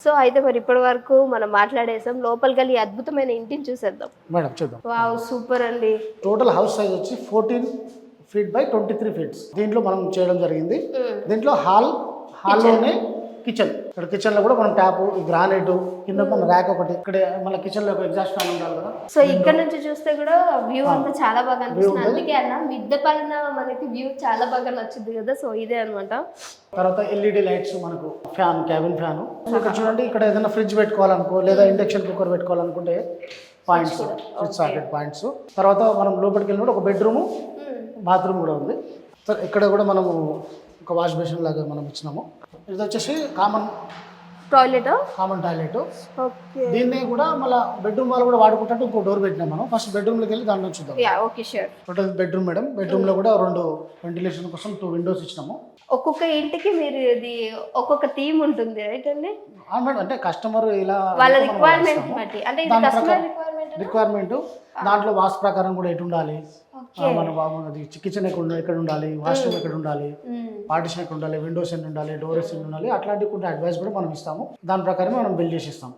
So అయితే మరి ఇప్పటి వరకు మనం మాట్లాడేసాం, లోపలికి వెళ్ళి అద్భుతమైన ఇంటిని చూసేద్దాం. మేడం చూద్దాం. వావ్, సూపర్ అండి. టోటల్ హౌస్ సైజ్ వచ్చి 14 feet by 23 feet. దీంట్లో మనం చేయడం జరిగింది. దీంట్లో హాల్లోనే కిచెన్. ఇక్కడ కిచెన్ లో కూడా మనం ట్యాప్, గ్రానైట్, కింద మన ర్యాక్ ఒకటి, ఇక్కడ మన కిచెన్ లో ఒక ఎగ్జాస్ట్ ఫ్యాన్ ఉండాలి కదా. సో ఇక్కడ నుంచి చూస్తే కూడా వ్యూ అంతా చాలా బాగా అనిపిస్తుంది. అందుకే అన్న మిద్దె పైన మనకి వ్యూ చాలా బాగా నచ్చుద్ది కదా. సో ఇదే అనమాట. తర్వాత ఎల్ఈడి లైట్స్, మనకు ఫ్యాన్, క్యాబిన్ ఫ్యాన్. ఇక్కడ చూడండి, ఇక్కడ ఏదైనా ఫ్రిడ్జ్ పెట్టుకోవాలనుకో లేదా ఇండక్షన్ కుక్కర్ పెట్టుకోవాలనుకుంటే పాయింట్స్, ఫ్రిడ్జ్ సాకెట్ పాయింట్స్. తర్వాత మనం లోపలికి వెళ్ళినప్పుడు ఒక బెడ్రూమ్, బాత్రూమ్ కూడా ఉంది. ఇక్కడ కూడా మనము ఒక వాష్ బేసిన్ లాగా మనం ఇచ్చినాము. ఇది వచ్చేసి కామన్ టాయిలెట్. దీన్ని కూడా మళ్ళీ బెడ్రూమ్ వాళ్ళు కూడా వాడుకుంటే ఇంకో డోర్ పెట్టినాం మనం. ఫస్ట్ బెడ్రూమ్లోకి వెళ్ళి దాంట్లో చూద్దాం. Total bedroom madam. బెడ్రూమ్ లో కూడా 2 వెంటిలేషన్ కోసం 2 విండోస్ ఇచ్చినాము. ఒక్కొక్క ఇంటికి మీరు ఇది ఒక్కొక్క థీమ్ ఉంటుంది రైట్ అండి? మేడం, అంటే కస్టమర్ ఇలా వాళ్ళ రిక్వైర్మెంట్ బట్టి, అంటే ఇది కస్టమర్ రిక్వైర్మెంట్ దాంట్లో వాస్తు ప్రకారం కూడా ఎటు ఉండాలి, మన బాగున్నది కిచెన్ ఎక్కడ ఉండాలి, వాష్రూమ్ ఎక్కడ ఉండాలి, పార్టిషన్ ఎక్కడ ఉండాలి, విండోస్ ఎన్ని ఉండాలి, డోర్స్ ఎన్ని ఉండాలి, అట్లాంటి కొన్ని అడ్వైస్ కూడా మనం ఇస్తాము. దాని ప్రకారం మనం బిల్డ్ చేసి ఇస్తాం.